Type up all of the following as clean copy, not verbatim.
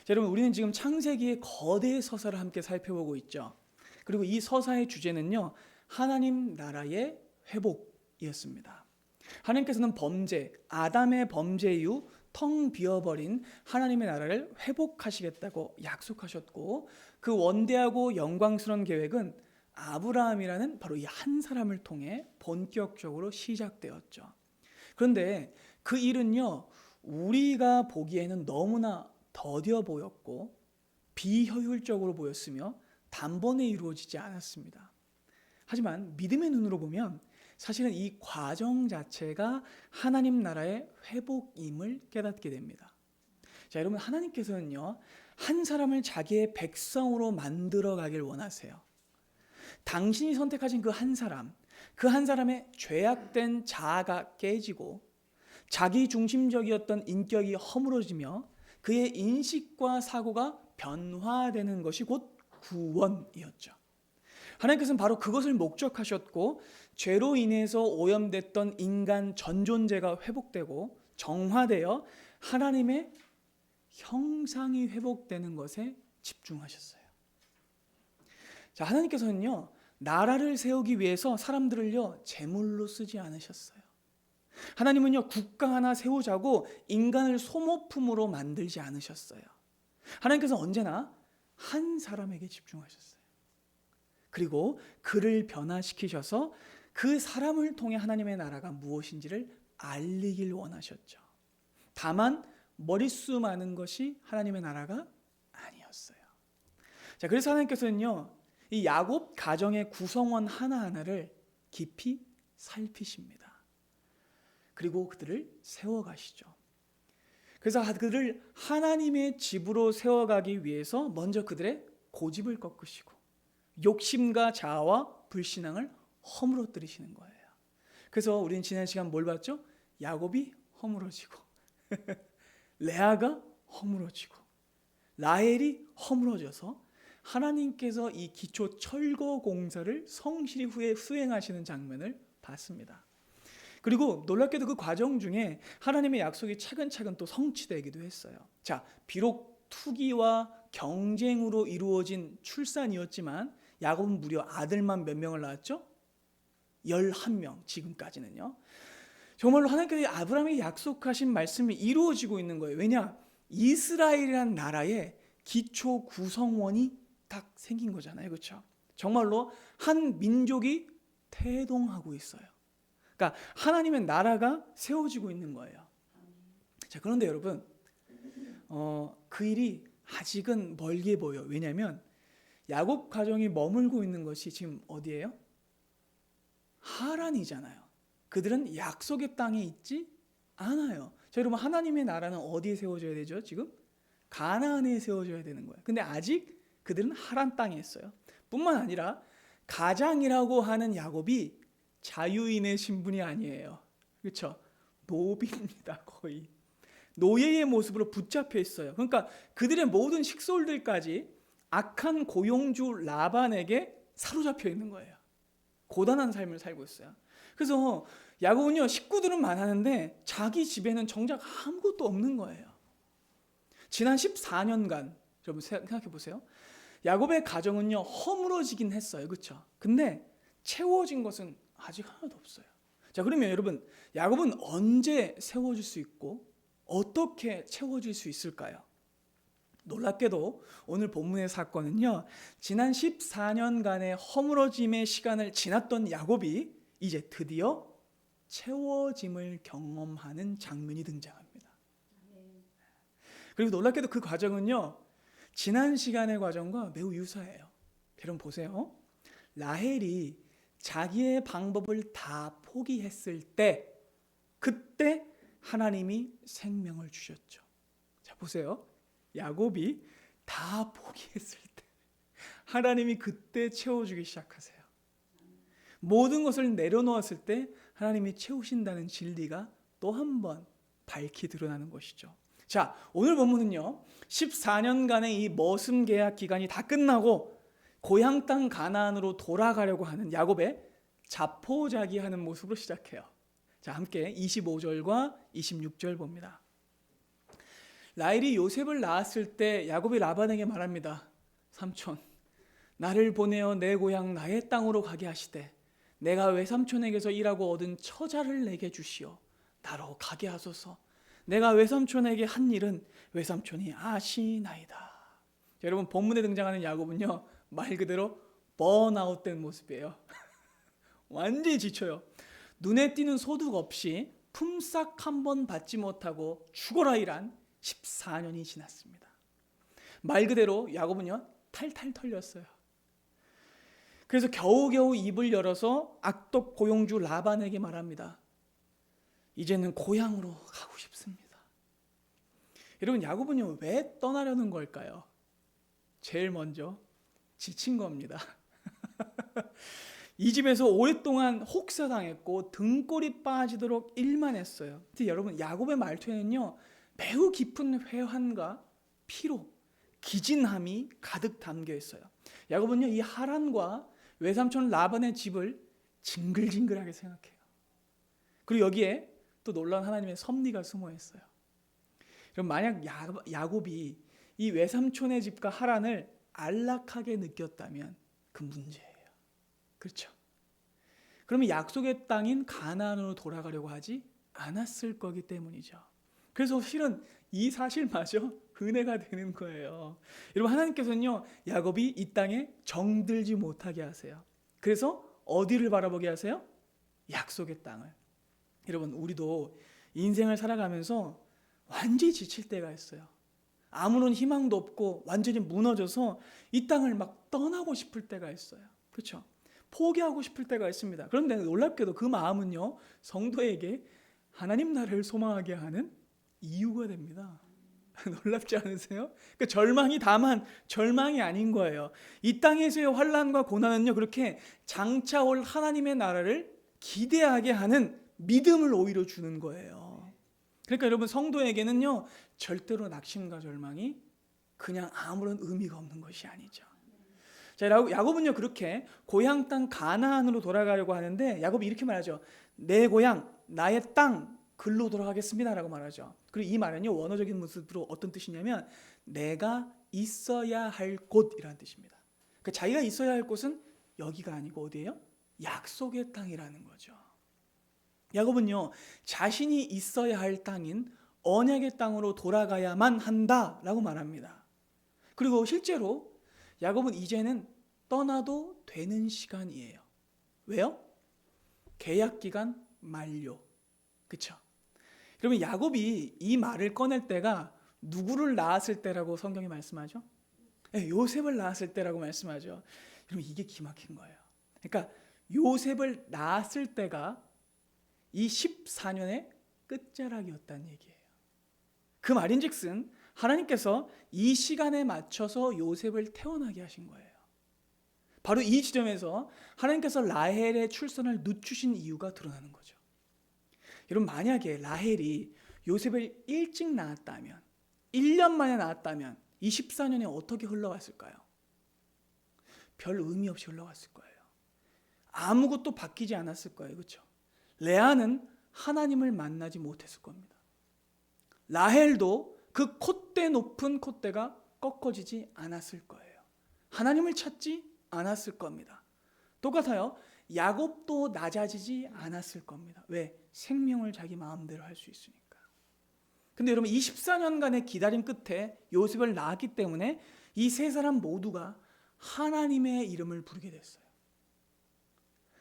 자, 여러분, 우리는 지금 창세기의 거대 서사를 함께 살펴보고 있죠. 그리고 이 서사의 주제는요, 하나님 나라의 회복이었습니다. 하나님께서는 범죄, 아담의 범죄 이후 텅 비어버린 하나님의 나라를 회복하시겠다고 약속하셨고, 그 원대하고 영광스러운 계획은 아브라함이라는 바로 이 한 사람을 통해 본격적으로 시작되었죠. 그런데 그 일은요, 우리가 보기에는 너무나 더뎌 보였고 비효율적으로 보였으며 단번에 이루어지지 않았습니다. 하지만 믿음의 눈으로 보면 사실은 이 과정 자체가 하나님 나라의 회복임을 깨닫게 됩니다. 자, 여러분, 하나님께서는요, 한 사람을 자기의 백성으로 만들어 가길 원하세요. 당신이 선택하신 그 한 사람, 그 한 사람의 죄악된 자아가 깨지고 자기 중심적이었던 인격이 허물어지며 그의 인식과 사고가 변화되는 것이 곧 구원이었죠. 하나님께서는 바로 그것을 목적하셨고, 죄로 인해서 오염됐던 인간 전존재가 회복되고 정화되어 하나님의 형상이 회복되는 것에 집중하셨어요. 자, 하나님께서는요, 나라를 세우기 위해서 사람들을요, 제물로 쓰지 않으셨어요. 하나님은요, 국가 하나 세우자고 인간을 소모품으로 만들지 않으셨어요. 하나님께서 언제나 한 사람에게 집중하셨어요. 그리고 그를 변화시키셔서 그 사람을 통해 하나님의 나라가 무엇인지를 알리길 원하셨죠. 다만 머릿수 많은 것이 하나님의 나라가 아니었어요. 자, 그래서 하나님께서는요, 이 야곱 가정의 구성원 하나하나를 깊이 살피십니다. 그리고 그들을 세워가시죠. 그래서 그들을 하나님의 집으로 세워가기 위해서 먼저 그들의 고집을 꺾으시고 욕심과 자아와 불신앙을 허물어뜨리시는 거예요. 그래서 우리는 지난 시간 뭘 봤죠? 야곱이 허물어지고 레아가 허물어지고 라헬이 허물어져서 하나님께서 이 기초 철거 공사를 성실히 후에 수행하시는 장면을 봤습니다. 그리고 놀랍게도 그 과정 중에 하나님의 약속이 차근차근 또 성취되기도 했어요. 자, 비록 투기와 경쟁으로 이루어진 출산이었지만 야곱은 무려 아들만 몇 명을 낳았죠? 11명, 지금까지는요. 정말로 하나님께서 아브라함에게 약속하신 말씀이 이루어지고 있는 거예요. 왜냐? 이스라엘이라는 나라의 기초 구성원이 딱 생긴 거잖아요. 그렇죠? 정말로 한 민족이 태동하고 있어요. 그러니까 하나님의 나라가 세워지고 있는 거예요. 자, 그런데 여러분, 그 일이 아직은 멀게 보여요. 왜냐하면 야곱 가정이 머물고 있는 것이 지금 어디예요? 하란이잖아요. 그들은 약속의 땅에 있지 않아요. 자, 여러분, 하나님의 나라는 어디에 세워져야 되죠? 지금 가나안에 세워져야 되는 거예요. 근데 아직 그들은 하란 땅에 있어요. 뿐만 아니라 가장이라고 하는 야곱이 자유인의 신분이 아니에요. 그렇죠? 노비입니다. 거의 노예의 모습으로 붙잡혀 있어요. 그러니까 그들의 모든 식솔들까지 악한 고용주 라반에게 사로잡혀 있는 거예요. 고단한 삶을 살고 있어요. 그래서 야곱은요, 식구들은 많았는데 자기 집에는 정작 아무것도 없는 거예요. 지난 14년간 여러분 생각해 보세요. 야곱의 가정은요, 허물어지긴 했어요. 그렇죠? 근데 채워진 것은 아직 하나도 없어요. 자, 그러면 여러분, 야곱은 언제 세워질 수 있고 어떻게 채워질 수 있을까요? 놀랍게도 오늘 본문의 사건은요, 지난 14년간의 허물어짐의 시간을 지났던 야곱이 이제 드디어 채워짐을 경험하는 장면이 등장합니다. 그리고 놀랍게도 그 과정은요, 지난 시간의 과정과 매우 유사해요. 여러분 보세요. 라헬이 자기의 방법을 다 포기했을 때, 그때 하나님이 생명을 주셨죠. 자, 보세요. 야곱이 다 포기했을 때 하나님이 그때 채워주기 시작하세요. 모든 것을 내려놓았을 때 하나님이 채우신다는 진리가 또 한 번 밝히 드러나는 것이죠. 자, 오늘 본문은요, 14년간의 이 머슴 계약 기간이 다 끝나고 고향 땅 가나안으로 돌아가려고 하는 야곱의 자포자기하는 모습으로 시작해요. 자, 함께 25절과 26절 봅니다. 라헬이 요셉을 낳았을 때 야곱이 라반에게 말합니다. 삼촌, 나를 보내어 내 고향 나의 땅으로 가게 하시되 내가 외삼촌에게서 일하고 얻은 처자를 내게 주시어 나로 가게 하소서. 내가 외삼촌에게 한 일은 외삼촌이 아시나이다. 여러분, 본문에 등장하는 야곱은요, 말 그대로 번아웃된 모습이에요. 완전히 지쳐요. 눈에 띄는 소득 없이 품삯 한 번 받지 못하고 죽어라 일한 14년이 지났습니다. 말 그대로 야곱은요, 탈탈 털렸어요. 그래서 겨우겨우 입을 열어서 악독 고용주 라반에게 말합니다. 이제는 고향으로 가고 싶습니다. 여러분, 야곱은요, 왜 떠나려는 걸까요? 제일 먼저 지친 겁니다. 이 집에서 오랫동안 혹사당했고 등골이 빠지도록 일만 했어요. 근데 여러분, 야곱의 말투에는요, 매우 깊은 회한과 피로, 기진함이 가득 담겨 있어요. 야곱은요, 이 하란과 외삼촌 라반의 집을 징글징글하게 생각해요. 그리고 여기에 또 놀라운 하나님의 섭리가 숨어 있어요. 그럼 만약 야곱이 이 외삼촌의 집과 하란을 안락하게 느꼈다면 그 문제예요. 그렇죠? 그러면 약속의 땅인 가나안으로 돌아가려고 하지 않았을 거기 때문이죠. 그래서 실은 이 사실마저 은혜가 되는 거예요. 여러분, 하나님께서는요, 야곱이 이 땅에 정들지 못하게 하세요. 그래서 어디를 바라보게 하세요? 약속의 땅을. 여러분, 우리도 인생을 살아가면서 완전히 지칠 때가 있어요. 아무런 희망도 없고 완전히 무너져서 이 땅을 막 떠나고 싶을 때가 있어요. 그렇죠? 포기하고 싶을 때가 있습니다. 그런데 놀랍게도 그 마음은요, 성도에게 하나님 나라를 소망하게 하는 이유가 됩니다. 놀랍지 않으세요? 그러니까 절망이 다만 절망이 아닌 거예요. 이 땅에서의 환난과 고난은요, 그렇게 장차 올 하나님의 나라를 기대하게 하는 믿음을 오히려 주는 거예요. 그러니까 여러분, 성도에게는요, 절대로 낙심과 절망이 그냥 아무런 의미가 없는 것이 아니죠. 자, 야곱은요, 그렇게 고향 땅 가나안으로 돌아가려고 하는데 야곱이 이렇게 말하죠. 내 고향, 나의 땅, 글로 돌아가겠습니다라고 말하죠. 그리고 이 말은요, 원어적인 모습으로 어떤 뜻이냐면 내가 있어야 할 곳이라는 뜻입니다. 그러니까 자기가 있어야 할 곳은 여기가 아니고 어디예요? 약속의 땅이라는 거죠. 야곱은요, 자신이 있어야 할 땅인 언약의 땅으로 돌아가야만 한다라고 말합니다. 그리고 실제로 야곱은 이제는 떠나도 되는 시간이에요. 왜요? 계약 기간 만료. 그렇죠? 그러면 야곱이 이 말을 꺼낼 때가 누구를 낳았을 때라고 성경이 말씀하죠? 네, 요셉을 낳았을 때라고 말씀하죠. 여러분, 이게 기막힌 거예요. 그러니까 요셉을 낳았을 때가 이 14년의 끝자락이었다는 얘기예요. 그 말인즉슨 하나님께서 이 시간에 맞춰서 요셉을 태어나게 하신 거예요. 바로 이 지점에서 하나님께서 라헬의 출산을 늦추신 이유가 드러나는 거죠. 여러분, 만약에 라헬이 요셉을 일찍 낳았다면, 1년 만에 낳았다면 이 14년이 어떻게 흘러갔을까요? 별 의미 없이 흘러갔을 거예요. 아무것도 바뀌지 않았을 거예요. 그렇죠? 레아는 하나님을 만나지 못했을 겁니다. 라헬도 그 콧대 높은 콧대가 꺾어지지 않았을 거예요. 하나님을 찾지 않았을 겁니다. 똑같아요. 야곱도 낮아지지 않았을 겁니다. 왜? 생명을 자기 마음대로 할 수 있으니까. 근데 여러분, 24년간의 기다림 끝에 요셉을 낳았기 때문에 이 세 사람 모두가 하나님의 이름을 부르게 됐어요.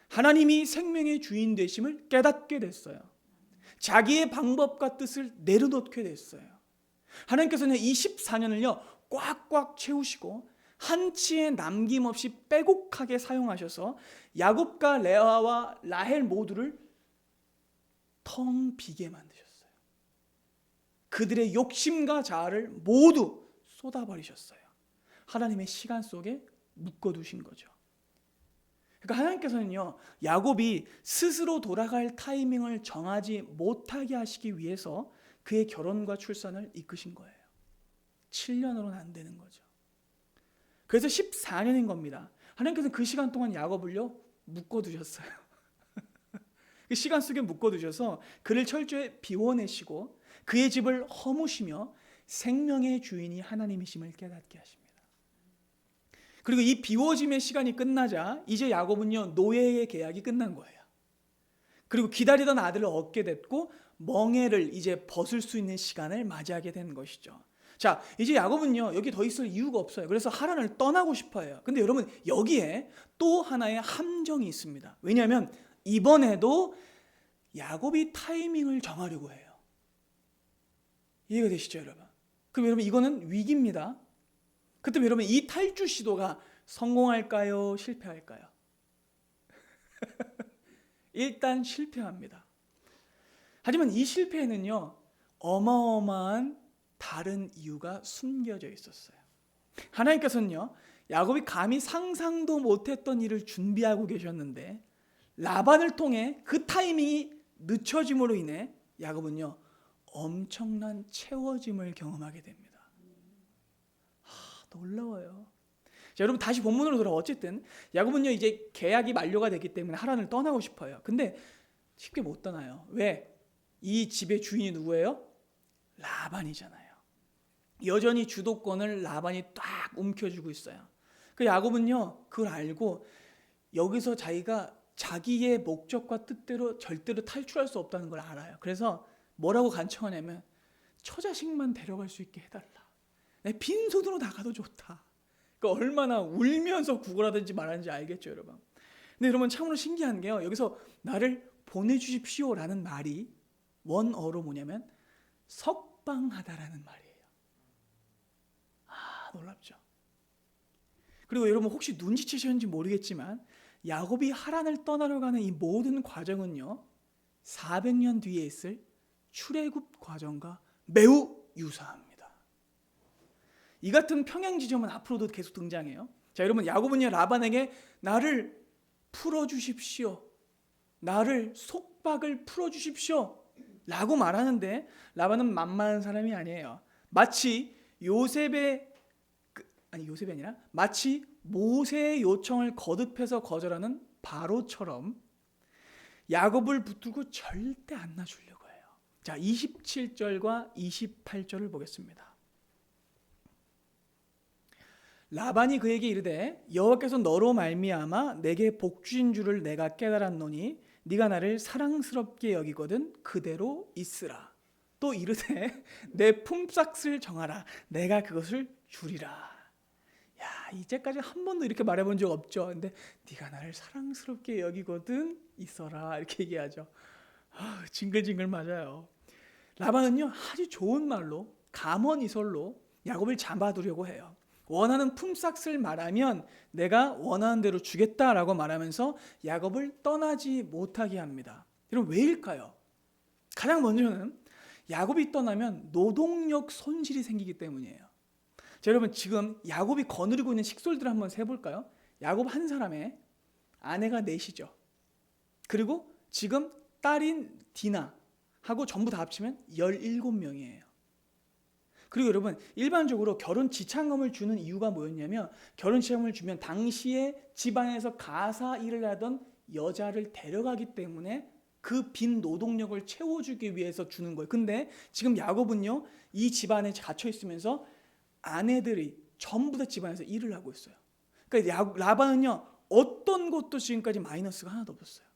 하나님이 생명의 주인 되심을 깨닫게 됐어요. 자기의 방법과 뜻을 내려놓게 됐어요. 하나님께서는 이 14년을요, 꽉꽉 채우시고 한치의 남김없이 빼곡하게 사용하셔서 야곱과 레아와 라헬 모두를 텅 비게 만드셨어요. 그들의 욕심과 자아를 모두 쏟아버리셨어요. 하나님의 시간 속에 묶어두신 거죠. 그러니까 하나님께서는요, 야곱이 스스로 돌아갈 타이밍을 정하지 못하게 하시기 위해서 그의 결혼과 출산을 이끄신 거예요. 7년으로는 안 되는 거죠. 그래서 14년인 겁니다. 하나님께서는 그 시간 동안 야곱을요, 묶어두셨어요. 그 시간 속에 묶어두셔서 그를 철저히 비워내시고 그의 집을 허무시며 생명의 주인이 하나님이심을 깨닫게 하십니다. 그리고 이 비워짐의 시간이 끝나자 이제 야곱은요, 노예의 계약이 끝난 거예요. 그리고 기다리던 아들을 얻게 됐고 멍에를 이제 벗을 수 있는 시간을 맞이하게 된 것이죠. 자, 이제 야곱은요, 여기 더 있을 이유가 없어요. 그래서 하란을 떠나고 싶어요. 근데 여러분, 여기에 또 하나의 함정이 있습니다. 왜냐하면 이번에도 야곱이 타이밍을 정하려고 해요. 이해가 되시죠, 여러분? 그럼 여러분, 이거는 위기입니다. 그때 여러분, 이 탈주 시도가 성공할까요? 실패할까요? 일단 실패합니다. 하지만 이 실패에는요, 어마어마한 다른 이유가 숨겨져 있었어요. 하나님께서는요, 야곱이 감히 상상도 못했던 일을 준비하고 계셨는데 라반을 통해 그 타이밍이 늦춰짐으로 인해 야곱은요, 엄청난 채워짐을 경험하게 됩니다. 놀라워요. 자, 여러분 다시 본문으로 돌아와. 어쨌든 야곱은요, 이제 계약이 만료가 됐기 때문에 하란을 떠나고 싶어요. 근데 쉽게 못 떠나요. 왜? 이 집의 주인이 누구예요? 라반이잖아요. 여전히 주도권을 라반이 딱 움켜쥐고 있어요. 그 야곱은요, 그걸 알고 여기서 자기가 자기의 목적과 뜻대로 절대로 탈출할 수 없다는 걸 알아요. 그래서 뭐라고 간청하냐면 처자식만 데려갈 수 있게 해달라. 내 빈손으로 나가도 좋다. 그러니까 얼마나 울면서 구걸하든지 말하는지 알겠죠, 여러분. 근데 여러분, 참으로 신기한 게요, 여기서 나를 보내주십시오라는 말이 원어로 뭐냐면 석방하다라는 말이에요. 놀랍죠. 그리고 여러분, 혹시 눈치채셨는지 모르겠지만 야곱이 하란을 떠나려 가는 이 모든 과정은요, 400년 뒤에 있을 출애굽 과정과 매우 유사합니다. 이 같은 평행 지점은 앞으로도 계속 등장해요. 자, 여러분, 야곱은요, 라반에게 나를 풀어주십시오, 나를 속박을 풀어주십시오 라고 말하는데 라반은 만만한 사람이 아니에요. 마치 요셉이 아니라 마치 모세의 요청을 거듭해서 거절하는 바로처럼 야곱을 붙들고 절대 안 놔주려고 해요. 자, 27절과 28절을 보겠습니다. 라반이 그에게 이르되 여호와께서 너로 말미암아 내게 복 주신 줄을 내가 깨달았노니 네가 나를 사랑스럽게 여기거든 그대로 있으라. 또 이르되 내 품삯을 정하라. 내가 그것을 주리라. 야, 이제까지 한 번도 이렇게 말해본 적 없죠. 근데 네가 나를 사랑스럽게 여기거든 있어라, 이렇게 얘기하죠. 징글징글 맞아요. 라반은요, 아주 좋은 말로 감언이설로 야곱을 잡아두려고 해요. 원하는 품삯을 말하면 내가 원하는 대로 주겠다라고 말하면서 야곱을 떠나지 못하게 합니다. 여러분, 왜일까요? 가장 먼저는 야곱이 떠나면 노동력 손실이 생기기 때문이에요. 자, 여러분, 지금 야곱이 거느리고 있는 식솔들을 한번 세볼까요? 야곱 한 사람의 아내가 넷이죠. 그리고 지금 딸인 디나하고 전부 다 합치면 17명이에요. 그리고 여러분, 일반적으로 결혼 지참금을 주는 이유가 뭐였냐면 결혼 지참금을 주면 당시에 집안에서 가사 일을 하던 여자를 데려가기 때문에 그 빈 노동력을 채워주기 위해서 주는 거예요. 근데 지금 야곱은요, 이 집안에 갇혀 있으면서 아내들이 전부 다 집안에서 일을 하고 있어요. 그러니까 라반은요, 어떤 것도 지금까지 마이너스가 하나도 없었어요.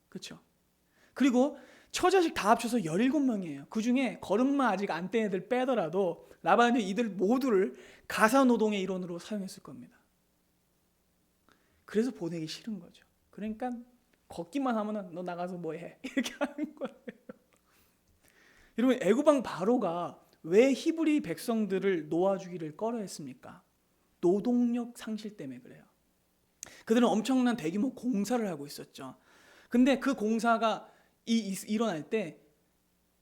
그렇죠? 그리고 처자식 다 합쳐서 17명이에요. 그 중에 걸음마 아직 안 뗀 애들 빼더라도 라반은 이들 모두를 가사노동의 일원으로 사용했을 겁니다. 그래서 보내기 싫은 거죠. 그러니까 걷기만 하면은 너 나가서 뭐 해, 이렇게 하는 거예요. 여러분, 애굽왕 바로가 왜 히브리 백성들을 놓아주기를 꺼려했습니까? 노동력 상실 때문에 그래요. 그들은 엄청난 대규모 공사를 하고 있었죠. 근데 그 공사가 일어날 때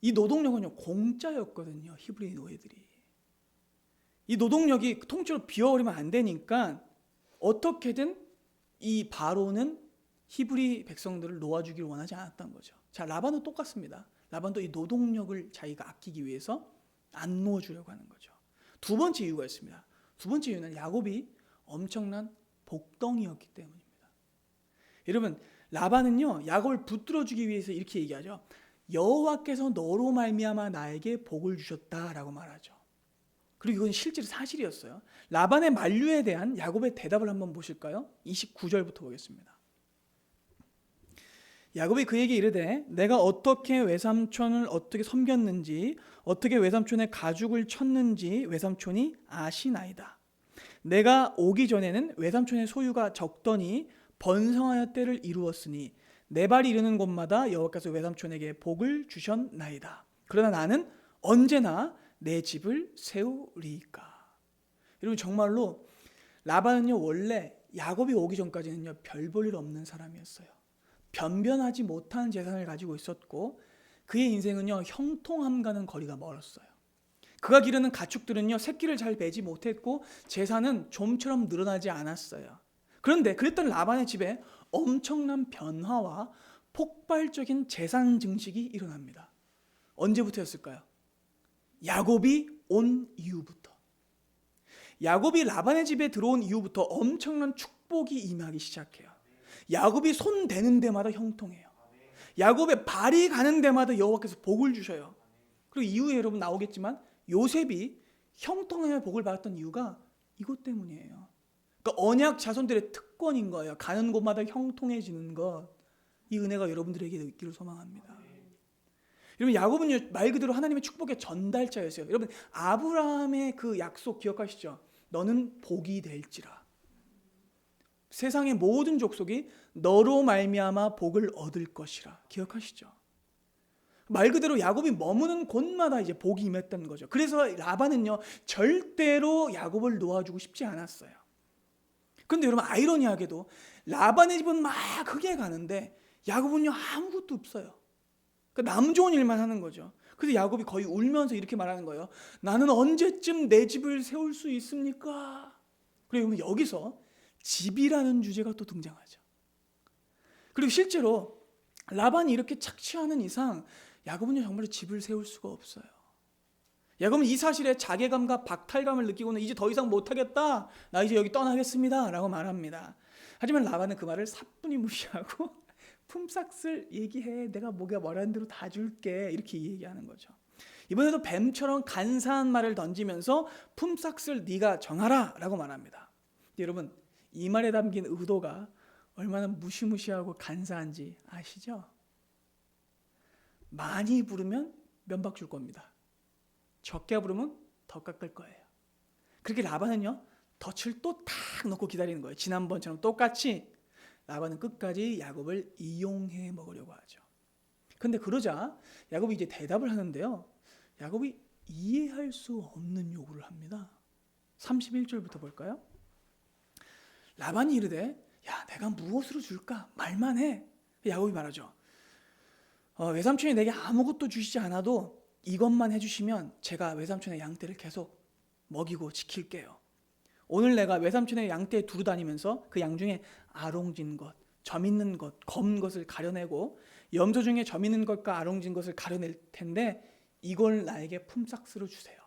이 노동력은요, 공짜였거든요. 히브리 노예들이. 이 노동력이 통째로 비워버리면 안 되니까 어떻게든 이 바로는 히브리 백성들을 놓아주기를 원하지 않았던 거죠. 자, 라반도 똑같습니다. 라반도 이 노동력을 자기가 아끼기 위해서 안 놓아주려고 하는 거죠. 두 번째 이유가 있습니다. 두 번째 이유는 야곱이 엄청난 복덩이였기 때문입니다. 여러분, 라반은요, 야곱을 붙들어주기 위해서 이렇게 얘기하죠. 여호와께서 너로 말미암아 나에게 복을 주셨다라고 말하죠. 그리고 이건 실제로 사실이었어요. 라반의 만류에 대한 야곱의 대답을 한번 보실까요? 29절부터 보겠습니다. 야곱이 그에게 이르되 내가 어떻게 외삼촌을 어떻게 섬겼는지 어떻게 외삼촌의 가죽을 쳤는지 외삼촌이 아시나이다. 내가 오기 전에는 외삼촌의 소유가 적더니 번성하여 때를 이루었으니 내 발이 이르는 곳마다 여호와께서 외삼촌에게 복을 주셨나이다. 그러나 나는 언제나 내 집을 세우리이까. 여러분 정말로 라반은요 원래 야곱이 오기 전까지는요 별 볼 일 없는 사람이었어요. 변변하지 못한 재산을 가지고 있었고 그의 인생은요 형통함과는 거리가 멀었어요. 그가 기르는 가축들은요 새끼를 잘 베지 못했고 재산은 좀처럼 늘어나지 않았어요. 그런데 그랬던 라반의 집에 엄청난 변화와 폭발적인 재산 증식이 일어납니다. 언제부터였을까요? 야곱이 온 이후부터. 야곱이 라반의 집에 들어온 이후부터 엄청난 축복이 임하기 시작해요. 야곱이 손 대는 데마다 형통해요. 야곱의 발이 가는 데마다 여호와께서 복을 주셔요. 그리고 이후에 여러분 나오겠지만 요셉이 형통함의 복을 받았던 이유가 이것 때문이에요. 그러니까 언약 자손들의 특권인 거예요. 가는 곳마다 형통해지는 것. 이 은혜가 여러분들에게 있기를 소망합니다. 여러분 야곱은 말 그대로 하나님의 축복의 전달자였어요. 여러분 아브라함의 그 약속 기억하시죠? 너는 복이 될지라. 세상의 모든 족속이 너로 말미암아 복을 얻을 것이라. 기억하시죠? 말 그대로 야곱이 머무는 곳마다 이제 복이 임했던 거죠. 그래서 라반은요 절대로 야곱을 놓아주고 싶지 않았어요. 그런데 여러분 아이러니하게도 라반의 집은 막 크게 가는데 야곱은요 아무것도 없어요. 그러니까 남 좋은 일만 하는 거죠. 그래서 야곱이 거의 울면서 이렇게 말하는 거예요. 나는 언제쯤 내 집을 세울 수 있습니까? 그리고 여기서 집이라는 주제가 또 등장하죠. 그리고 실제로 라반이 이렇게 착취하는 이상 야곱은요 정말로 집을 세울 수가 없어요. 야곱은 이 사실에 자괴감과 박탈감을 느끼고는 이제 더 이상 못하겠다. 나 이제 여기 떠나겠습니다. 라고 말합니다. 하지만 라반은 그 말을 사뿐히 무시하고 품삯을 얘기해. 내가 뭐가 말하는 대로 다 줄게. 이렇게 얘기하는 거죠. 이번에도 뱀처럼 간사한 말을 던지면서 품삯을 네가 정하라 라고 말합니다. 여러분 이 말에 담긴 의도가 얼마나 무시무시하고 간사한지 아시죠? 많이 부르면 면박 줄 겁니다. 적게 부르면 더 깎을 거예요. 그렇게 라반은요 덫을 또 탁 놓고 기다리는 거예요. 지난번처럼 똑같이 라반은 끝까지 야곱을 이용해 먹으려고 하죠. 근데 그러자 야곱이 이제 대답을 하는데요. 야곱이 이해할 수 없는 요구를 합니다. 31절부터 볼까요? 라반이 이르되 야 내가 무엇으로 줄까? 말만 해. 야곱이 말하죠. 외삼촌이 내게 아무것도 주시지 않아도 이것만 해주시면 제가 외삼촌의 양떼를 계속 먹이고 지킬게요. 오늘 내가 외삼촌의 양떼에 두루 다니면서 그 양 중에 아롱진 것, 점 있는 것, 검은 것을 가려내고 염소 중에 점 있는 것과 아롱진 것을 가려낼 텐데 이걸 나에게 품삯으로 주세요.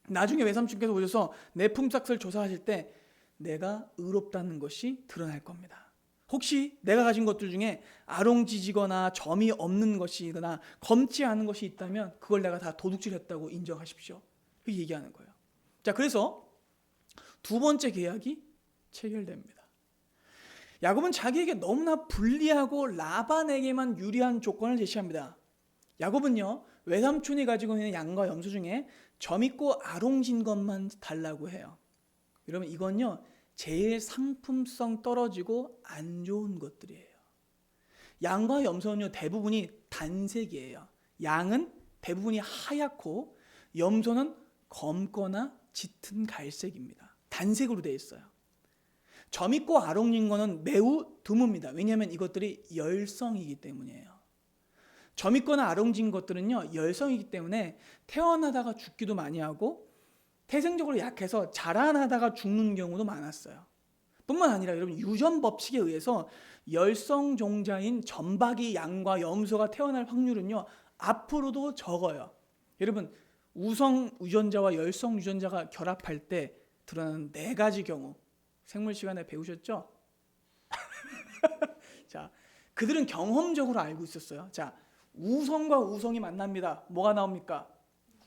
나중에 외삼촌께서 오셔서 내 품삯을 조사하실 때 내가 의롭다는 것이 드러날 겁니다. 혹시 내가 가진 것들 중에 아롱지지거나 점이 없는 것이거나 검지 않은 것이 있다면 그걸 내가 다 도둑질했다고 인정하십시오. 그 얘기하는 거예요. 자, 그래서 두 번째 계약이 체결됩니다. 야곱은 자기에게 너무나 불리하고 라반에게만 유리한 조건을 제시합니다. 야곱은요 외삼촌이 가지고 있는 양과 염소 중에 점 있고 아롱진 것만 달라고 해요. 여러분 이건요 제일 상품성 떨어지고 안 좋은 것들이에요. 양과 염소는요 대부분이 단색이에요. 양은 대부분이 하얗고 염소는 검거나 짙은 갈색입니다. 단색으로 되어 있어요. 점 있고 아롱진 거는 매우 드뭅니다. 왜냐하면 이것들이 열성이기 때문이에요. 점 있거나 아롱진 것들은요 열성이기 때문에 태어나다가 죽기도 많이 하고 태생적으로 약해서 자라나다가 죽는 경우도 많았어요. 뿐만 아니라 여러분 유전 법칙에 의해서 열성종자인 점박이 양과 염소가 태어날 확률은요 앞으로도 적어요. 여러분 우성 유전자와 열성 유전자가 결합할 때 드러나는 네 가지 경우 생물 시간에 배우셨죠? 자, 그들은 경험적으로 알고 있었어요. 자, 우성과 우성이 만납니다. 뭐가 나옵니까?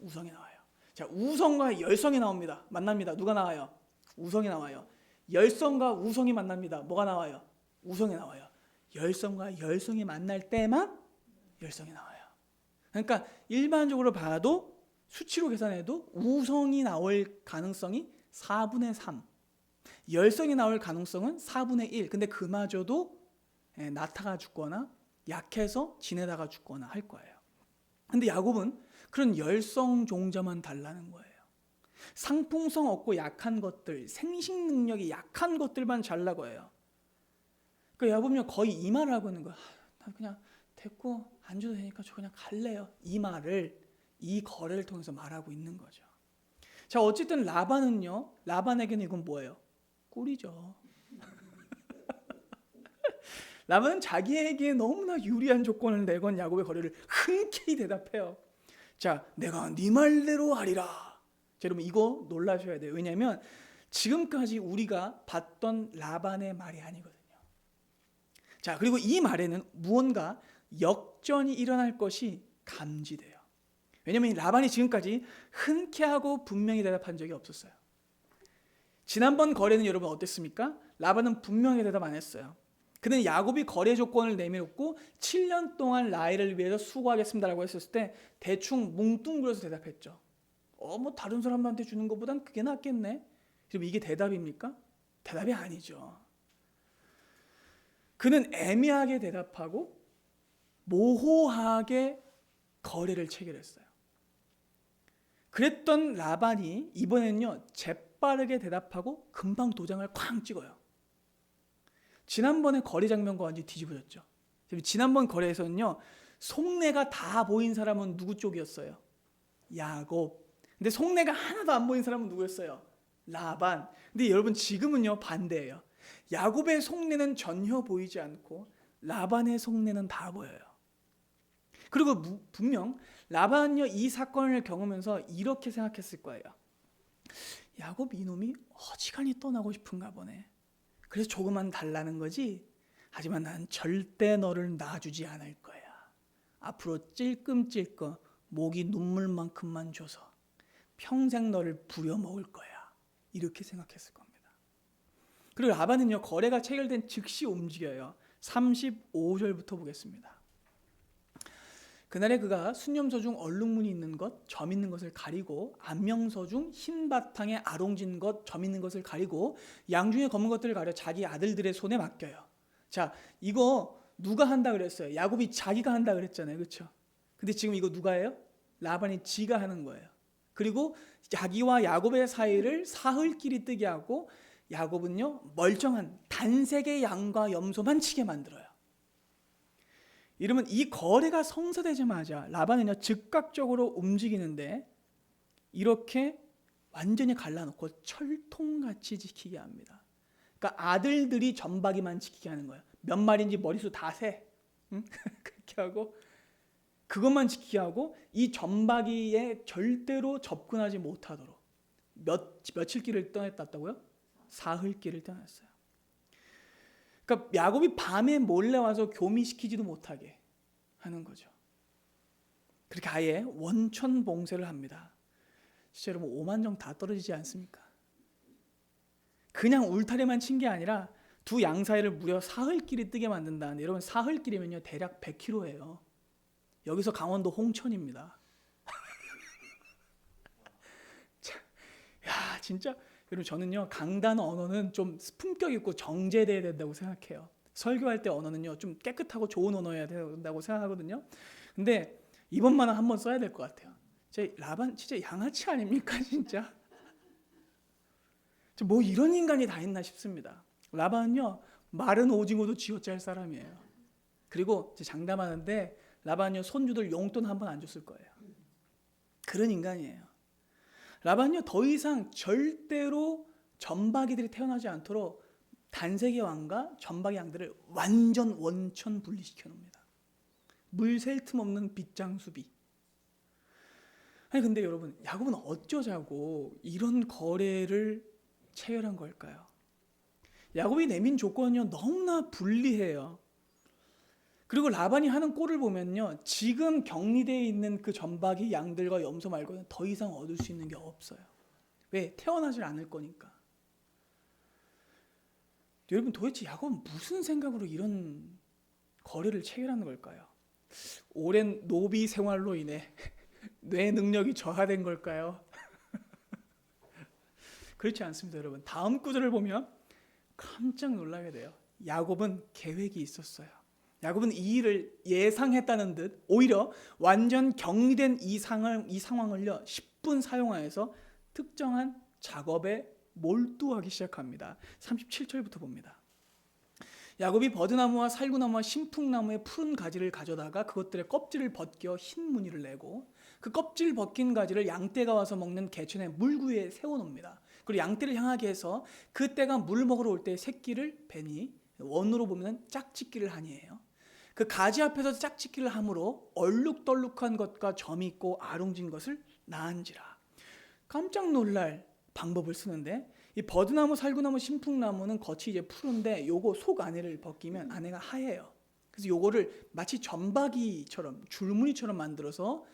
우성이 나와요. 자, 우성과 열성이 나옵니다. 만납니다. 누가 나와요? 우성이 나와요. 열성과 우성이 만납니다. 뭐가 나와요? 우성이 나와요. 열성과 열성이 만날 때만 열성이 나와요. 그러니까 일반적으로 봐도 수치로 계산해도 우성이 나올 가능성이 4분의 3, 열성이 나올 가능성은 4분의 1. 근데 그마저도 나타가 죽거나 약해서 지내다가 죽거나 할 거예요. 근데 야곱은 그런 열성 종자만 달라는 거예요. 상품성 없고 약한 것들, 생식 능력이 약한 것들만 잘라고 해요. 그러니까 야곱은요 거의 이 말을 하고 있는 거야. 나 그냥 됐고 안 줘도 되니까 저 그냥 갈래요. 이 말을, 이 거래를 통해서 말하고 있는 거죠. 자, 어쨌든 라반에게는 이건 뭐예요? 꿀이죠. 라반은 자기에게 너무나 유리한 조건을 내건 야곱의 거래를 흔쾌히 대답해요. 자, 내가 네 말대로 하리라. 자, 여러분 이거 놀라셔야 돼요. 왜냐하면 지금까지 우리가 봤던 라반의 말이 아니거든요. 자, 그리고 이 말에는 무언가 역전이 일어날 것이 감지돼요. 왜냐하면 라반이 지금까지 흔쾌하고 분명히 대답한 적이 없었어요. 지난번 거래는 여러분 어땠습니까? 라반은 분명히 대답 안 했어요. 그는 야곱이 거래 조건을 내밀었고 7년 동안 라헬을 위해서 수고하겠습니다라고 했을 때 대충 뭉뚱그려서 대답했죠. 뭐 다른 사람한테 주는 것보단 그게 낫겠네. 그럼 이게 대답입니까? 대답이 아니죠. 그는 애매하게 대답하고 모호하게 거래를 체결했어요. 그랬던 라반이 이번에는요 재빠르게 대답하고 금방 도장을 쾅 찍어요. 지난번에 거래 장면과 완전히 뒤집어졌죠. 지난번 거래에서는요 속내가 다 보인 사람은 누구 쪽이었어요? 야곱. 근데 속내가 하나도 안 보인 사람은 누구였어요? 라반. 근데 여러분 지금은요 반대예요. 야곱의 속내는 전혀 보이지 않고 라반의 속내는 다 보여요. 그리고 분명 라반은요 이 사건을 경험하면서 이렇게 생각했을 거예요. 야곱 이놈이 어지간히 떠나고 싶은가 보네. 그래서 조금만 달라는 거지. 하지만 난 절대 너를 놔주지 않을 거야. 앞으로 찔끔찔끔 목이 눈물만큼만 줘서 평생 너를 부려먹을 거야. 이렇게 생각했을 겁니다. 그리고 라반은요 거래가 체결된 즉시 움직여요. 35절부터 보겠습니다. 그날에 그가 순념서 중 얼룩무늬 있는 것, 점 있는 것을 가리고 안명서 중 흰 바탕에 아롱진 것, 점 있는 것을 가리고 양 중에 검은 것들을 가려 자기 아들들의 손에 맡겨요. 자, 이거 누가 한다 그랬어요? 야곱이 자기가 한다 그랬잖아요. 그렇죠? 근데 지금 이거 누가 해요? 라반이 지가 하는 거예요. 그리고 자기와 야곱의 사이를 사흘길이 뜨게 하고 야곱은요 멀쩡한 단색의 양과 염소만 치게 만들어요. 이러면 이 거래가 성사되자마자 라반은요 즉각적으로 움직이는데 이렇게 완전히 갈라놓고 철통같이 지키게 합니다. 그러니까 아들들이 점박이만 지키게 하는 거예요. 몇 마리인지 머릿수 다 세. 응? 그렇게 하고 그것만 지키게 하고 이 점박이에 절대로 접근하지 못하도록 며칠 길을 떠났다고요? 사흘 길을 떠났어요. 그러니까 야곱이 밤에 몰래 와서 교미시키지도 못하게 하는 거죠. 그렇게 아예 원천 봉쇄를 합니다. 진짜 여러분 오만정 다 떨어지지 않습니까? 그냥 울타리만 친 게 아니라 두 양 사이를 무려 사흘길이 뜨게 만든다는데 여러분 사흘길이면요 대략 100km예요. 여기서 강원도 홍천입니다. 야 진짜 여러분 저는요 강단 언어는 좀 품격 있고 정제돼야 된다고 생각해요. 설교할 때 언어는요 좀 깨끗하고 좋은 언어여야 된다고 생각하거든요. 근데 이번만은 한번 써야 될 것 같아요. 제 라반 진짜 양아치 아닙니까 진짜? 뭐 이런 인간이 다 있나 싶습니다. 라반은요 마른 오징어도 쥐어짤 사람이에요. 그리고 장담하는데 라반은요 손주들 용돈 한 번 안 줬을 거예요. 그런 인간이에요. 라반은요 더 이상 절대로 점박이들이 태어나지 않도록 단색의 왕과 점박이 양들을 완전 원천 분리시켜 놓습니다. 물 셀 틈 없는 빗장수비. 아니 근데 여러분 야곱은 어쩌자고 이런 거래를 체결한 걸까요? 야곱이 내민 조건은요 너무나 불리해요. 그리고 라반이 하는 꼴을 보면요, 지금 격리되어 있는 그 전박이 양들과 염소 말고는 더 이상 얻을 수 있는 게 없어요. 왜? 태어나질 않을 거니까. 여러분, 도대체 야곱은 무슨 생각으로 이런 거래를 체결하는 걸까요? 오랜 노비 생활로 인해 뇌 능력이 저하된 걸까요? 그렇지 않습니다, 여러분. 다음 구절을 보면 깜짝 놀라게 돼요. 야곱은 계획이 있었어요. 야곱은 이 일을 예상했다는 듯 오히려 완전 격리된 이 상황을요 10분 사용하여서 특정한 작업에 몰두하기 시작합니다. 37절부터 봅니다. 야곱이 버드나무와 살구나무와 신풍나무의 푸른 가지를 가져다가 그것들의 껍질을 벗겨 흰 무늬를 내고 그 껍질 벗긴 가지를 양떼가 와서 먹는 개천의 물구에 세워놓습니다. 그리고 양떼를 향하게 해서 그 떼가 물 먹으러 올 때 새끼를 베니, 원으로 보면 짝짓기를 하니에요. 그 가지 앞에서 짝짓기를 함으로 얼룩덜룩한 것과 점이 있고 아롱진 것을 낳은지라. 깜짝 놀랄 방법을 쓰는데, 이 버드나무, 살구나무, 신풍나무는 겉이 이제 푸른데 요거 속 안에를 벗기면 안에가 하얘요. 그래서 요거를 마치 점박이처럼 줄무늬처럼 만들어서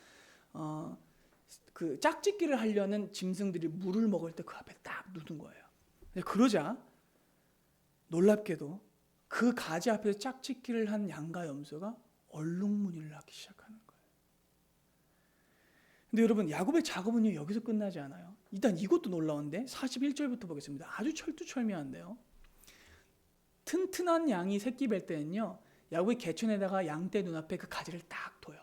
그 짝짓기를 하려는 짐승들이 물을 먹을 때 그 앞에 딱 누는 거예요. 그러자 놀랍게도 그 가지 앞에서 짝짓기를 한 양과 염소가 얼룩무늬를 낳기 시작하는 거예요. 근데 여러분, 야곱의 작업은요 여기서 끝나지 않아요. 일단 이것도 놀라운데 41절부터 보겠습니다. 아주 철두철미한데요. 튼튼한 양이 새끼 뵐 때는요 야곱이 개천에다가 양떼 눈앞에 그 가지를 딱 둬요.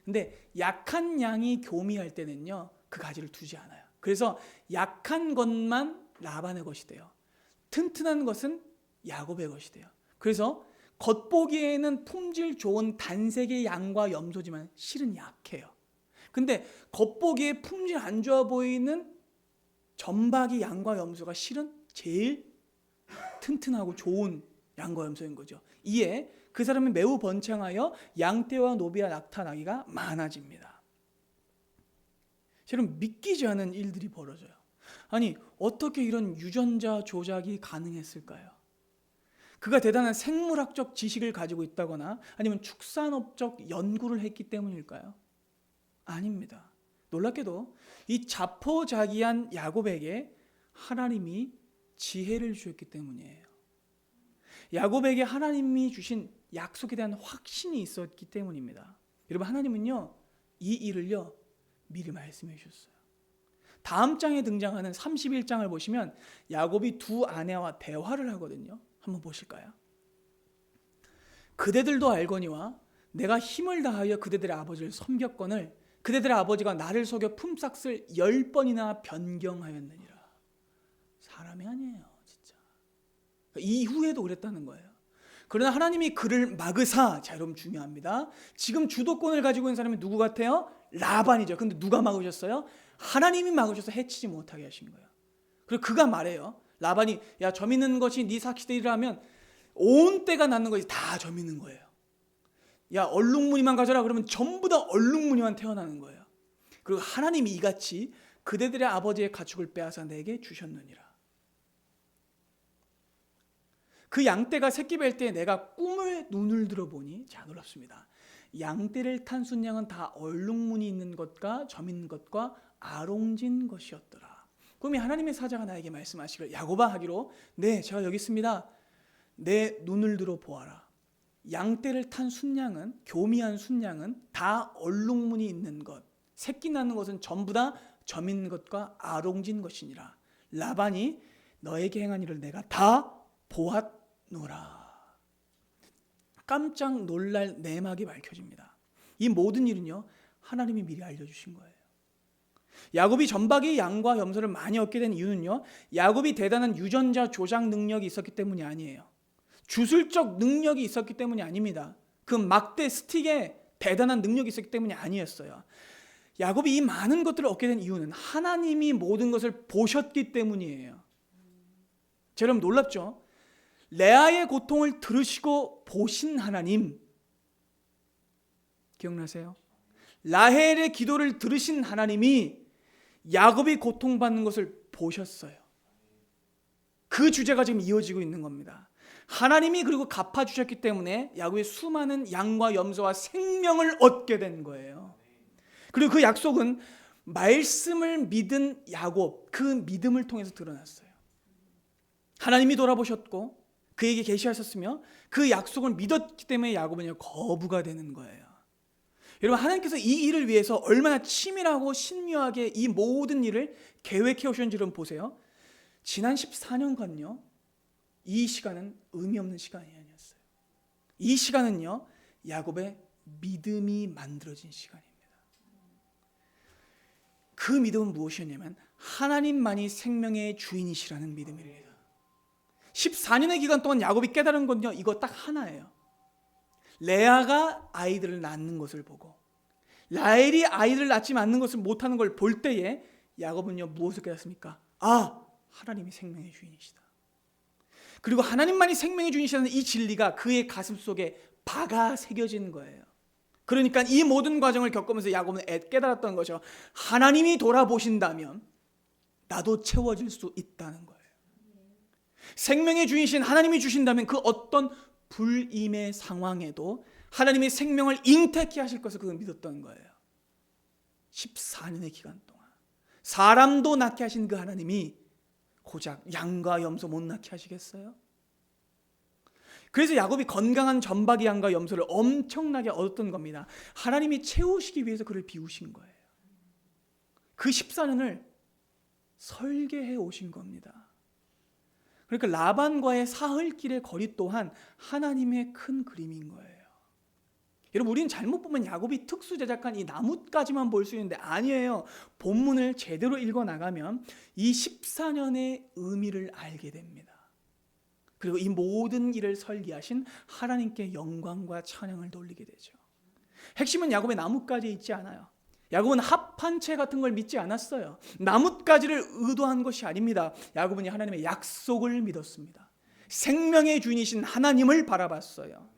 근데 약한 양이 교미할 때는요 그 가지를 두지 않아요. 그래서 약한 것만 라반의 것이 돼요. 튼튼한 것은 야곱의 것이 돼요. 그래서 겉보기에는 품질 좋은 단색의 양과 염소지만 실은 약해요. 근데 겉보기에 품질 안 좋아 보이는 점박이 양과 염소가 실은 제일 튼튼하고 좋은 양과 염소인 거죠. 이에 그 사람이 매우 번창하여 양떼와 노비와 낙타 나귀가 많아집니다. 여러분, 믿기지 않은 일들이 벌어져요. 아니, 어떻게 이런 유전자 조작이 가능했을까요? 그가 대단한 생물학적 지식을 가지고 있다거나 아니면 축산업적 연구를 했기 때문일까요? 아닙니다. 놀랍게도 이 자포자기한 야곱에게 하나님이 지혜를 주셨기 때문이에요. 야곱에게 하나님이 주신 약속에 대한 확신이 있었기 때문입니다. 여러분, 하나님은요 이 일을요 미리 말씀해 주셨어요. 다음 장에 등장하는 31장을 보시면 야곱이 두 아내와 대화를 하거든요. 한번 보실까요? 그대들도 알거니와 내가 힘을 다하여 그대들의 아버지를 섬겼거늘 그대들의 아버지가 나를 속여 품삯을 10번이나 변경하였느니라. 사람이 아니에요, 진짜. 이후에도 그랬다는 거예요. 그러나 하나님이 그를 막으사, 자 여러분 중요합니다. 지금 주도권을 가지고 있는 사람이 누구 같아요? 라반이죠. 근데 누가 막으셨어요? 하나님이 막으셔서 해치지 못하게 하신 거예요. 그리고 그가 말해요. 라반이 야, 점 있는 것이 네 삭시되리라면 온 때가 낳는 것이 다 점 있는 거예요. 야, 얼룩무늬만 가져라 그러면 전부 다 얼룩무늬만 태어나는 거예요. 그리고 하나님이 이같이 그대들의 아버지의 가축을 빼앗아 내게 주셨느니라. 그 양떼가 새끼 뵐 때 내가 꿈을 눈을 들어보니, 자 놀랍습니다. 양떼를 탄 순양은 다 얼룩무늬 있는 것과 점 있는 것과 아롱진 것이었더라. 꿈이 하나님의 사자가 나에게 말씀하시기를 야곱아 하기로 네 제가 여기 있습니다. 내 눈을 들어 보아라. 양떼를 탄 순양은 교미한 순양은 다 얼룩무늬 있는 것, 새끼 낳는 것은 전부 다 점 있는 것과 아롱진 것이니라. 라반이 너에게 행한 일을 내가 다 보았노라. 깜짝 놀랄 내막이 밝혀집니다. 이 모든 일은요 하나님이 미리 알려주신 거예요. 야곱이 전박이 양과 염소를 많이 얻게 된 이유는요 야곱이 대단한 유전자 조작 능력이 있었기 때문이 아니에요. 주술적 능력이 있었기 때문이 아닙니다. 그 막대 스틱에 대단한 능력이 있었기 때문이 아니었어요. 야곱이 이 많은 것들을 얻게 된 이유는 하나님이 모든 것을 보셨기 때문이에요. 여러분 놀랍죠? 레아의 고통을 들으시고 보신 하나님, 기억나세요? 라헬의 기도를 들으신 하나님이 야곱이 고통받는 것을 보셨어요. 그 주제가 지금 이어지고 있는 겁니다. 하나님이 그리고 갚아주셨기 때문에 야곱의 수많은 양과 염소와 생명을 얻게 된 거예요. 그리고 그 약속은 말씀을 믿은 야곱, 그 믿음을 통해서 드러났어요. 하나님이 돌아보셨고 그에게 계시하셨으며 그 약속을 믿었기 때문에 야곱은 거부가 되는 거예요. 여러분, 하나님께서 이 일을 위해서 얼마나 치밀하고 신묘하게 이 모든 일을 계획해 오셨는지 여러분 보세요. 지난 14년간요, 이 시간은 의미 없는 시간이 아니었어요. 이 시간은요, 야곱의 믿음이 만들어진 시간입니다. 그 믿음은 무엇이었냐면 하나님만이 생명의 주인이시라는 믿음입니다. 14년의 기간 동안 야곱이 깨달은 건요, 이거 딱 하나예요. 레아가 아이들을 낳는 것을 보고 라헬이 아이를 낳지 않는 것을 못하는 걸 볼 때에 야곱은요, 무엇을 깨닫습니까? 아, 하나님이 생명의 주인이시다. 그리고 하나님만이 생명의 주인이시라는 이 진리가 그의 가슴 속에 박아 새겨진 거예요. 그러니까 이 모든 과정을 겪으면서 야곱은 깨달았던 거죠. 하나님이 돌아보신다면 나도 채워질 수 있다는 거예요. 생명의 주인이신 하나님이 주신다면 그 어떤 불임의 상황에도 하나님이 생명을 잉태케 하실 것을 그가 믿었던 거예요. 14년의 기간 동안 사람도 낳게 하신 그 하나님이 고작 양과 염소 못 낳게 하시겠어요? 그래서 야곱이 건강한 전박이 양과 염소를 엄청나게 얻었던 겁니다. 하나님이 채우시기 위해서 그를 비우신 거예요. 그 14년을 설계해 오신 겁니다. 그러니까 라반과의 사흘길의 거리 또한 하나님의 큰 그림인 거예요. 여러분, 우리는 잘못 보면 야곱이 특수 제작한 이 나뭇가지만 볼 수 있는데 아니에요. 본문을 제대로 읽어 나가면 이 14년의 의미를 알게 됩니다. 그리고 이 모든 일을 설계하신 하나님께 영광과 찬양을 돌리게 되죠. 핵심은 야곱의 나뭇가지에 있지 않아요. 야곱은 합판체 같은 걸 믿지 않았어요. 나뭇가지를 의도한 것이 아닙니다. 야곱은 하나님의 약속을 믿었습니다. 생명의 주인이신 하나님을 바라봤어요.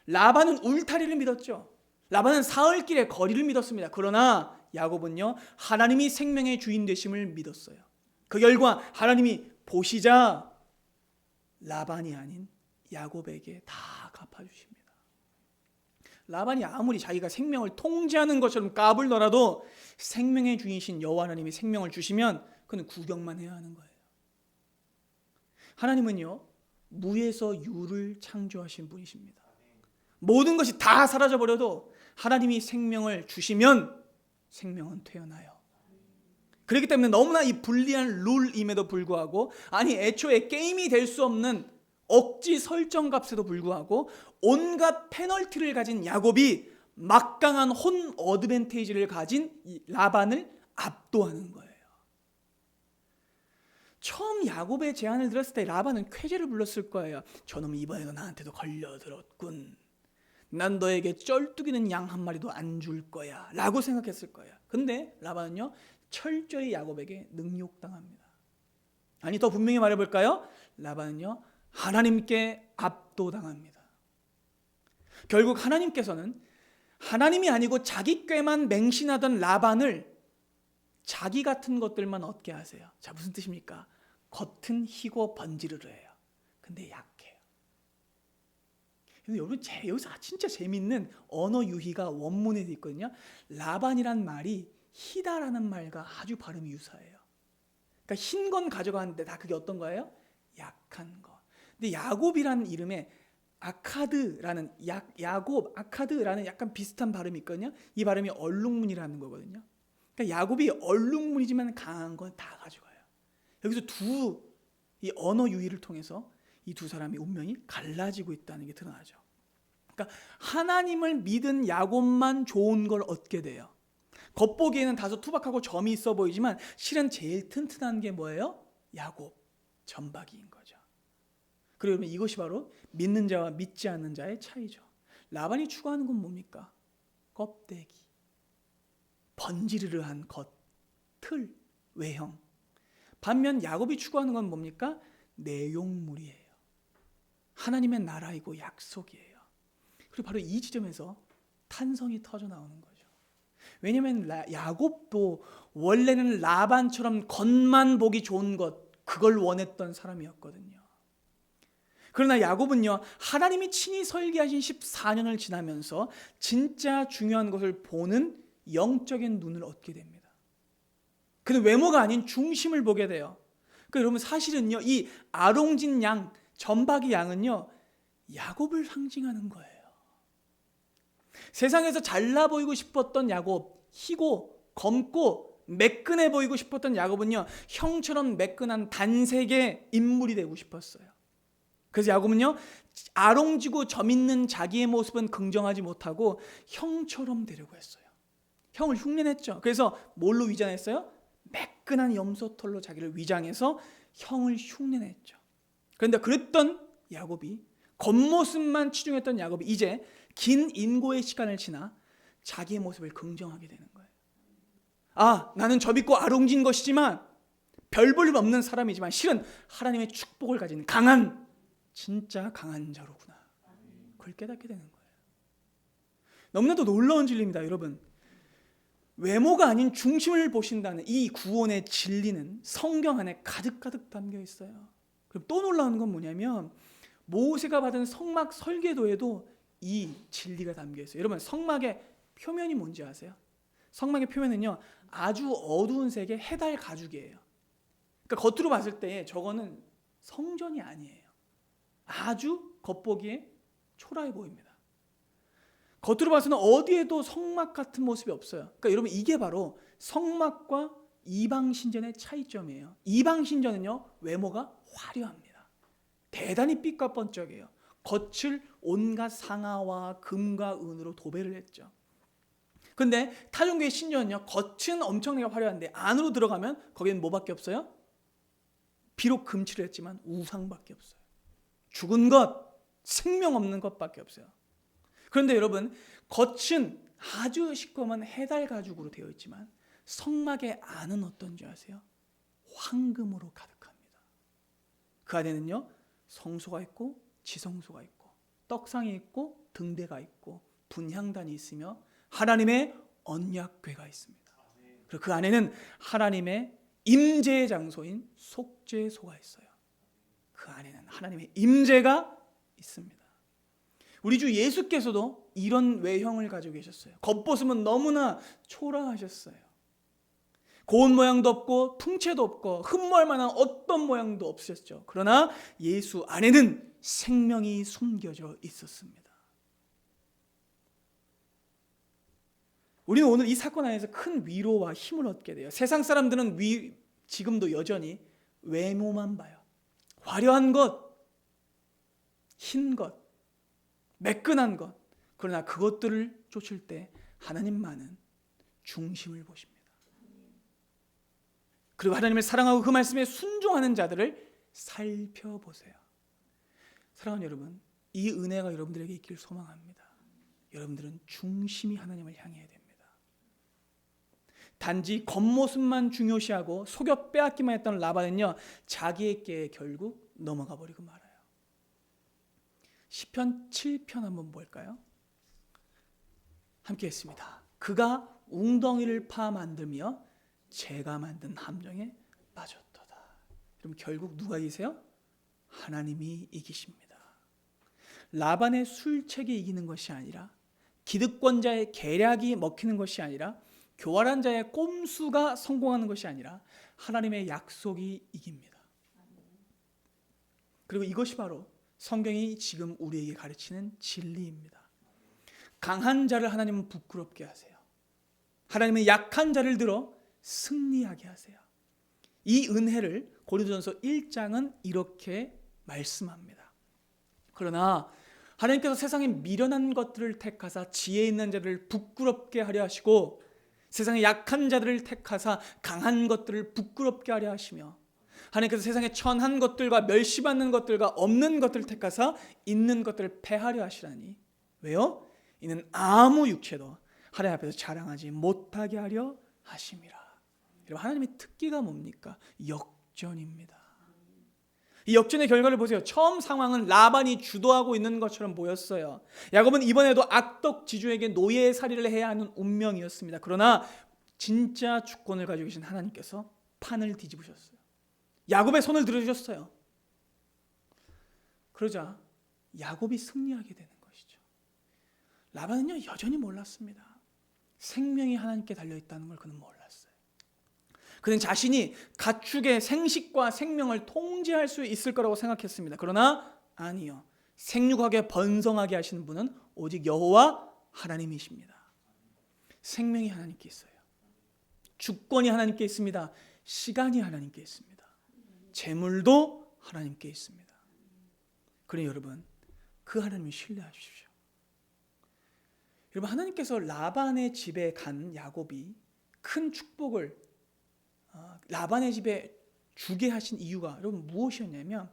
라반은 울타리를 믿었죠. 라반은 사흘길의 거리를 믿었습니다. 그러나 야곱은요, 하나님이 생명의 주인 되심을 믿었어요. 그 결과 하나님이 보시자 라반이 아닌 야곱에게 다 갚아주십니다. 라반이 아무리 자기가 생명을 통제하는 것처럼 까불더라도 생명의 주인이신 여호와 하나님이 생명을 주시면 그는 구경만 해야 하는 거예요. 하나님은요, 무에서 유를 창조하신 분이십니다. 모든 것이 다 사라져버려도 하나님이 생명을 주시면 생명은 태어나요. 그렇기 때문에 너무나 이 불리한 룰임에도 불구하고, 아니 애초에 게임이 될 수 없는 억지 설정값에도 불구하고 온갖 페널티를 가진 야곱이 막강한 혼 어드밴테이지를 가진 이 라반을 압도하는 거예요. 처음 야곱의 제안을 들었을 때 라반은 쾌재를 불렀을 거예요. 저놈이 이번에도 나한테도 걸려들었군. 난 너에게 쩔뚝이는 양 한 마리도 안 줄 거야 라고 생각했을 거예요. 근데 라반은요, 철저히 야곱에게 능욕당합니다. 아니, 더 분명히 말해볼까요? 라반은요, 하나님께 압도당합니다. 결국 하나님께서는 하나님이 아니고 자기 꾀만 맹신하던 라반을 자기 같은 것들만 얻게 하세요. 자, 무슨 뜻입니까? 겉은 희고 번지르르해요. 근데 약해요. 여러분, 여기서 진짜 재밌는 언어 유희가 원문에 있거든요. 라반이란 말이 희다라는 말과 아주 발음이 유사해요. 그러니까 흰 건 가져가는데 다 그게 어떤 거예요? 약한 거. 근데 야곱이라는 이름에 아카드라는 야곱, 아카드라는 약간 비슷한 발음이 있거든요. 이 발음이 얼룩문이라는 거거든요. 그러니까 야곱이 얼룩문이지만 강한 건 다 가져가요. 여기서 이 언어 유희를 통해서 이 두 사람의 운명이 갈라지고 있다는 게 드러나죠. 그러니까 하나님을 믿은 야곱만 좋은 걸 얻게 돼요. 겉보기에는 다소 투박하고 점이 있어 보이지만 실은 제일 튼튼한 게 뭐예요? 야곱, 전박이인 거죠. 그리고 이것이 바로 믿는 자와 믿지 않는 자의 차이죠. 라반이 추구하는 건 뭡니까? 껍데기, 번지르르한 겉, 틀, 외형. 반면 야곱이 추구하는 건 뭡니까? 내용물이에요. 하나님의 나라이고 약속이에요. 그리고 바로 이 지점에서 탄성이 터져 나오는 거죠. 왜냐하면 야곱도 원래는 라반처럼 겉만 보기 좋은 것, 그걸 원했던 사람이었거든요. 그러나 야곱은요, 하나님이 친히 설계하신 14년을 지나면서 진짜 중요한 것을 보는 영적인 눈을 얻게 됩니다. 그는 외모가 아닌 중심을 보게 돼요. 그러니까 여러분, 사실은요, 이 아롱진 양, 점박이 양은요, 야곱을 상징하는 거예요. 세상에서 잘나 보이고 싶었던 야곱, 희고 검고 매끈해 보이고 싶었던 야곱은요, 형처럼 매끈한 단색의 인물이 되고 싶었어요. 그래서 야곱은요, 아롱지고 점 있는 자기의 모습은 긍정하지 못하고 형처럼 되려고 했어요. 형을 흉내냈죠. 그래서 뭘로 위장했어요? 매끈한 염소털로 자기를 위장해서 형을 흉내냈죠. 그런데 그랬던 야곱이, 겉모습만 치중했던 야곱이 이제 긴 인고의 시간을 지나 자기의 모습을 긍정하게 되는 거예요. 아, 나는 점 있고 아롱진 것이지만 별 볼 일 없는 사람이지만 실은 하나님의 축복을 가진 강한, 진짜 강한 자로구나. 그걸 깨닫게 되는 거예요. 너무나도 놀라운 진리입니다, 여러분. 외모가 아닌 중심을 보신다는 이 구원의 진리는 성경 안에 가득가득 담겨 있어요. 그럼 또 놀라운 건 뭐냐면 모세가 받은 성막 설계도에도 이 진리가 담겨 있어요. 여러분, 성막의 표면이 뭔지 아세요? 성막의 표면은요, 아주 어두운 색의 해달 가죽이에요. 그러니까 겉으로 봤을 때 저거는 성전이 아니에요. 아주 겉보기에 초라해 보입니다. 겉으로 봐서는 어디에도 성막 같은 모습이 없어요. 그러니까 여러분, 이게 바로 성막과 이방 신전의 차이점이에요. 이방 신전은요, 외모가 화려합니다. 대단히 빛과 번쩍해요. 겉을 온갖 상아와 금과 은으로 도배를 했죠. 근데 타종교의 신전은요, 겉은 엄청나게 화려한데 안으로 들어가면 거기는 뭐밖에 없어요? 비록 금칠을 했지만 우상밖에 없어요. 죽은 것, 생명 없는 것밖에 없어요. 그런데 여러분, 겉은 아주 시꺼먼 해달 가죽으로 되어 있지만 성막의 안은 어떤지 아세요? 황금으로 가득합니다. 그 안에는요, 성소가 있고 지성소가 있고 떡상이 있고 등대가 있고 분향단이 있으며 하나님의 언약궤가 있습니다. 그리고 그 안에는 하나님의 임재의 장소인 속죄소가 있어요. 그 안에는 하나님의 임재가 있습니다. 우리 주 예수께서도 이런 외형을 가지고 계셨어요. 겉보습은 너무나 초라하셨어요. 고운 모양도 없고 풍채도 없고 흠모할 만한 어떤 모양도 없으셨죠. 그러나 예수 안에는 생명이 숨겨져 있었습니다. 우리는 오늘 이 사건 안에서 큰 위로와 힘을 얻게 돼요. 세상 사람들은 지금도 여전히 외모만 봐요. 화려한 것, 흰 것, 매끈한 것. 그러나 그것들을 쫓을 때 하나님만은 중심을 보십니다. 그리고 하나님을 사랑하고 그 말씀에 순종하는 자들을 살펴보세요. 사랑하는 여러분, 이 은혜가 여러분들에게 있기를 소망합니다. 여러분들은 중심이 하나님을 향해야 됩니다. 단지 겉모습만 중요시하고 속여 빼앗기만 했던 라반은요, 자기에게 결국 넘어가 버리고 말아요. 시편 7편 한번 볼까요? 함께 했습니다. 그가 웅덩이를 파 만들며 제가 만든 함정에 빠졌도다. 그럼 결국 누가 이기세요? 하나님이 이기십니다. 라반의 술책이 이기는 것이 아니라, 기득권자의 계략이 먹히는 것이 아니라, 교활한 자의 꼼수가 성공하는 것이 아니라 하나님의 약속이 이깁니다. 그리고 이것이 바로 성경이 지금 우리에게 가르치는 진리입니다. 강한 자를 하나님은 부끄럽게 하세요. 하나님은 약한 자를 들어 승리하게 하세요. 이 은혜를 고린도전서 1장은 이렇게 말씀합니다. 그러나 하나님께서 세상에 미련한 것들을 택하사 지혜 있는 자들을 부끄럽게 하려 하시고 세상의 약한 자들을 택하사 강한 것들을 부끄럽게 하려 하시며 하나님께서 세상에 천한 것들과 멸시받는 것들과 없는 것들을 택하사 있는 것들을 패하려 하시라니. 왜요? 이는 아무 육체도 하나님 앞에서 자랑하지 못하게 하려 하심이라. 여러분, 하나님의 특기가 뭡니까? 역전입니다. 이 역전의 결과를 보세요. 처음 상황은 라반이 주도하고 있는 것처럼 보였어요. 야곱은 이번에도 악덕지주에게 노예살이를 해야 하는 운명이었습니다. 그러나 진짜 주권을 가지고 계신 하나님께서 판을 뒤집으셨어요. 야곱의 손을 들어주셨어요. 그러자 야곱이 승리하게 되는 것이죠. 라반은요 여전히 몰랐습니다. 생명이 하나님께 달려있다는 걸 그는 몰랐어요. 그는 자신이 가축의 생식과 생명을 통제할 수 있을 거라고 생각했습니다. 그러나 아니요. 생육하게 번성하게 하시는 분은 오직 여호와 하나님이십니다. 생명이 하나님께 있어요. 주권이 하나님께 있습니다. 시간이 하나님께 있습니다. 재물도 하나님께 있습니다. 그러니 여러분, 그 하나님을 신뢰하십시오. 여러분, 하나님께서 라반의 집에 간 야곱이 큰 축복을 라반의 집에 주게 하신 이유가 여러분 무엇이었냐면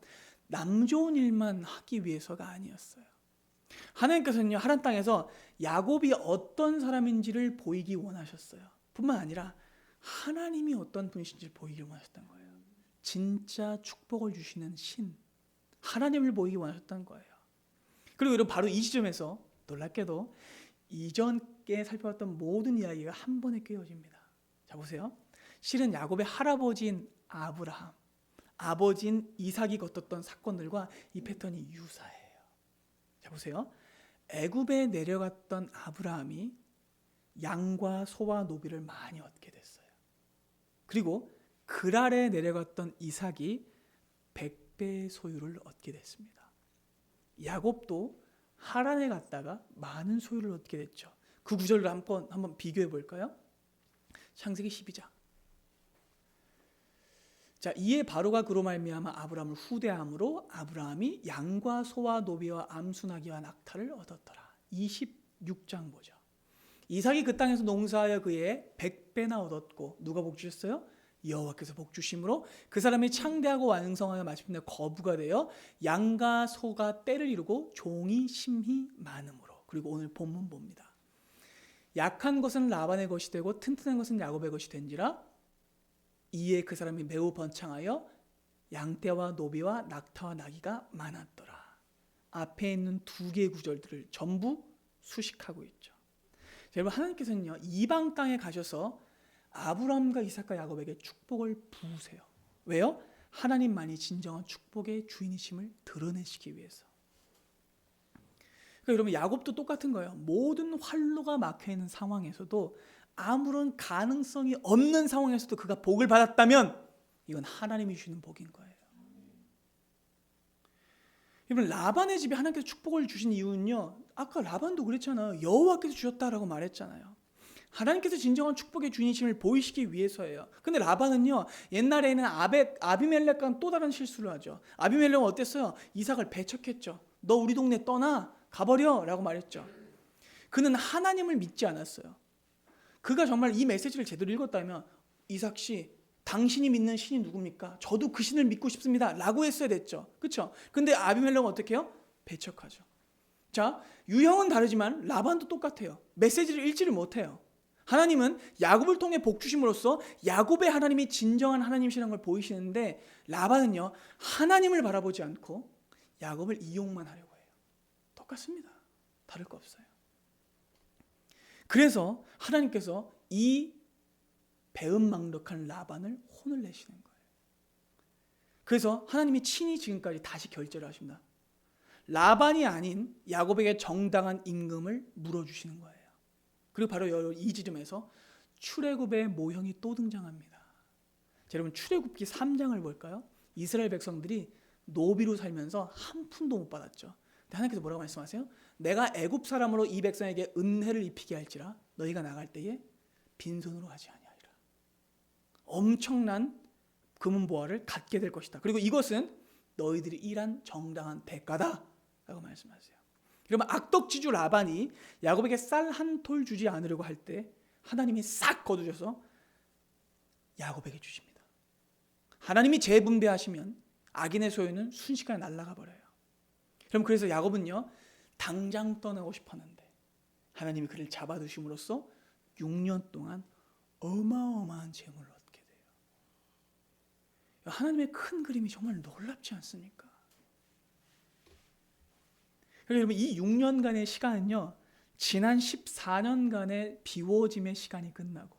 남 좋은 일만 하기 위해서가 아니었어요. 하나님께서는요 하란 땅에서 야곱이 어떤 사람인지를 보이기 원하셨어요. 뿐만 아니라 하나님이 어떤 분이신지를 보이기 원하셨던 거예요. 진짜 축복을 주시는 신 하나님을 보이기 원하셨던 거예요. 그리고 여러분 바로 이 지점에서 놀랍게도 이전께 살펴봤던 모든 이야기가 한 번에 꿰어집니다. 자 보세요. 실은 야곱의 할아버지인 아브라함, 아버지인 이삭이 거쳤던 사건들과 이 패턴이 유사해요. 자 보세요. 애굽에 내려갔던 아브라함이 양과 소와 노비를 많이 얻게 됐어요. 그리고 그랄에 내려갔던 이삭이 100배의 소유를 얻게 됐습니다. 야곱도 하란에 갔다가 많은 소유를 얻게 됐죠. 그 구절을 한번 비교해 볼까요? 창세기 12장. 자, 이에 바로가 그로 말미암아 아브라함을 후대함으로 아브라함이 양과 소와 노비와 암수나기와 낙타를 얻었더라. 26장 보죠. 이삭이 그 땅에서 농사하여 그의 100배나 얻었고 누가 복 주셨어요? 여호와께서 복 주심으로 그 사람이 창대하고 완성하여 마침내 거부가 되어 양과 소가 때를 이루고 종이 심히 많음으로. 그리고 오늘 본문 봅니다. 약한 것은 라반의 것이 되고 튼튼한 것은 야곱의 것이 된지라 이에 그 사람이 매우 번창하여 양떼와 노비와 낙타와 나귀가 많았더라. 앞에 있는 두 개의 구절들을 전부 수식하고 있죠. 자, 여러분 하나님께서는요 이방 땅에 가셔서 아브라함과 이삭과 야곱에게 축복을 부으세요. 왜요? 하나님만이 진정한 축복의 주인이심을 드러내시기 위해서. 그러니까 여러분 야곱도 똑같은 거예요. 모든 활로가 막혀있는 상황에서도 아무런 가능성이 없는 상황에서도 그가 복을 받았다면 이건 하나님이 주시는 복인 거예요. 여러분 라반의 집에 하나님께서 축복을 주신 이유는요. 아까 라반도 그랬잖아요. 여호와께서 주셨다라고 말했잖아요. 하나님께서 진정한 축복의 주인이심을 보이시기 위해서예요. 근데 라반은요. 옛날에는 아비멜렉과는 또 다른 실수를 하죠. 아비멜렉은 어땠어요? 이삭을 배척했죠. 너 우리 동네 떠나 가버려 라고 말했죠. 그는 하나님을 믿지 않았어요. 그가 정말 이 메시지를 제대로 읽었다면 이삭 씨 당신이 믿는 신이 누굽니까? 저도 그 신을 믿고 싶습니다 라고 했어야 됐죠. 그렇죠? 근데 아비멜렉은 어떻게 해요? 배척하죠. 자, 유형은 다르지만 라반도 똑같아요. 메시지를 읽지를 못해요. 하나님은 야곱을 통해 복 주심으로써 야곱의 하나님이 진정한 하나님이시라는 걸 보이시는데 라반은요 하나님을 바라보지 않고 야곱을 이용만 하려고 해요. 똑같습니다. 다를 거 없어요. 그래서 하나님께서 이 배은망덕한 라반을 혼을 내시는 거예요. 그래서 하나님이 친히 지금까지 다시 결제를 하십니다. 라반이 아닌 야곱에게 정당한 임금을 물어주시는 거예요. 그리고 바로 이 지점에서 출애굽의 모형이 또 등장합니다. 자, 여러분 출애굽기 3장을 볼까요? 이스라엘 백성들이 노비로 살면서 한 푼도 못 받았죠. 근데 하나님께서 뭐라고 말씀하세요? 내가 애굽 사람으로 이 백성에게 은혜를 입히게 할지라 너희가 나갈 때에 빈손으로 가지 아니하리라. 엄청난 금은 보화를 갖게 될 것이다. 그리고 이것은 너희들이 일한 정당한 대가다 라고 말씀하세요. 그러면 악덕지주 라반이 야곱에게 쌀 한 톨 주지 않으려고 할 때 하나님이 싹 거두셔서 야곱에게 주십니다. 하나님이 재분배하시면 악인의 소유는 순식간에 날아가 버려요. 그럼 그래서 야곱은요 당장 떠나고 싶었는데 하나님이 그를 잡아두심으로써 6년 동안 어마어마한 재물을 얻게 돼요. 하나님의 큰 그림이 정말 놀랍지 않습니까? 여러분 이 6년간의 시간은요 지난 14년간의 비워짐의 시간이 끝나고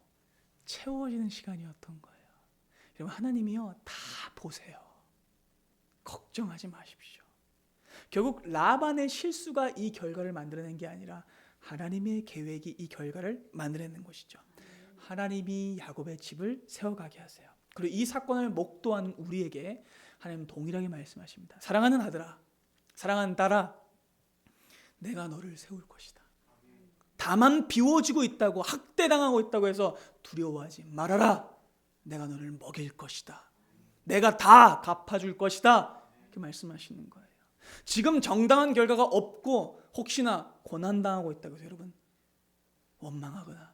채워지는 시간이었던 거예요. 여러분 하나님이요 다 보세요. 걱정하지 마십시오. 결국 라반의 실수가 이 결과를 만들어낸 게 아니라 하나님의 계획이 이 결과를 만들어낸 것이죠. 하나님이 야곱의 집을 세워가게 하세요. 그리고 이 사건을 목도한 우리에게 하나님 동일하게 말씀하십니다. 사랑하는 아들아, 사랑하는 딸아, 내가 너를 세울 것이다. 다만 비워지고 있다고, 학대당하고 있다고 해서 두려워하지 말아라. 내가 너를 먹일 것이다. 내가 다 갚아줄 것이다. 이렇게 말씀하시는 거예요. 지금 정당한 결과가 없고 혹시나 고난당하고 있다고 해서 여러분 원망하거나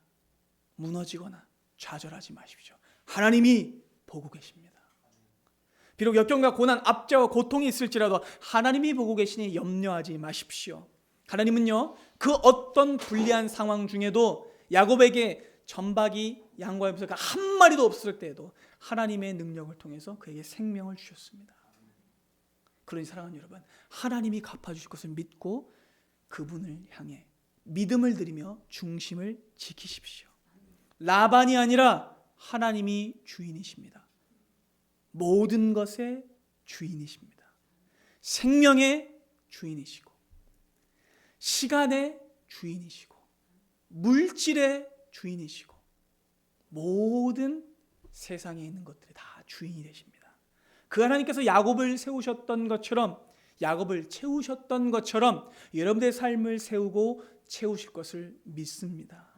무너지거나 좌절하지 마십시오. 하나님이 보고 계십니다. 비록 역경과 고난, 압제와 고통이 있을지라도 하나님이 보고 계시니 염려하지 마십시오. 하나님은요, 그 어떤 불리한 상황 중에도 야곱에게 전박이 양과 염소가 한 마리도 없을 때에도 하나님의 능력을 통해서 그에게 생명을 주셨습니다. 그러니 사랑하는 여러분, 하나님이 갚아주실 것을 믿고 그분을 향해 믿음을 드리며 중심을 지키십시오. 라반이 아니라 하나님이 주인이십니다. 모든 것의 주인이십니다. 생명의 주인이시고 시간의 주인이시고 물질의 주인이시고 모든 세상에 있는 것들이 다 주인이 되십니다. 그 하나님께서 야곱을 세우셨던 것처럼, 야곱을 채우셨던 것처럼 여러분들의 삶을 세우고 채우실 것을 믿습니다.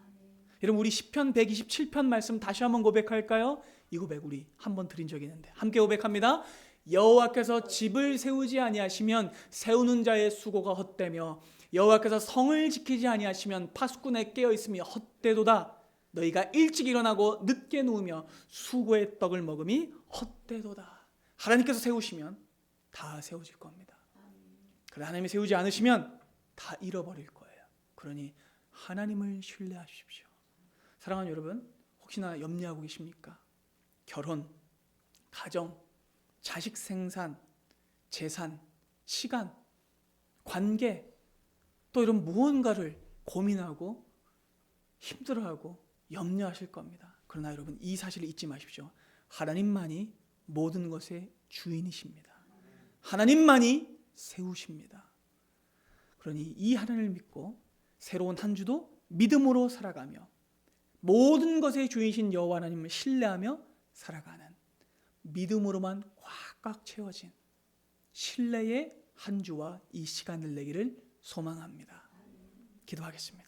여러분, 우리 시편 127편 말씀 다시 한번 고백할까요? 이 고백 우리 한번 드린 적이 있는데 함께 고백합니다. 여호와께서 집을 세우지 아니하시면 세우는 자의 수고가 헛되며 여호와께서 성을 지키지 아니하시면 파수꾼에 깨어 있음이 헛되도다. 너희가 일찍 일어나고 늦게 누우며 수고의 떡을 먹음이 헛되도다. 하나님께서 세우시면 다 세워질 겁니다. 그러나 하나님이 세우지 않으시면 다 잃어버릴 거예요. 그러니 하나님을 신뢰하십시오. 사랑하는 여러분, 혹시나 염려하고 계십니까? 결혼, 가정, 자식 생산, 재산, 시간, 관계, 또 이런 무언가를 고민하고 힘들어하고 염려하실 겁니다. 그러나 여러분, 이 사실을 잊지 마십시오. 하나님만이 모든 것의 주인이십니다. 하나님만이 세우십니다. 그러니 이 하나님을 믿고 새로운 한 주도 믿음으로 살아가며 모든 것의 주인이신 여호와 하나님을 신뢰하며 살아가는 믿음으로만 꽉꽉 채워진 신뢰의 한 주와 이 시간을 내기를 소망합니다. 기도하겠습니다.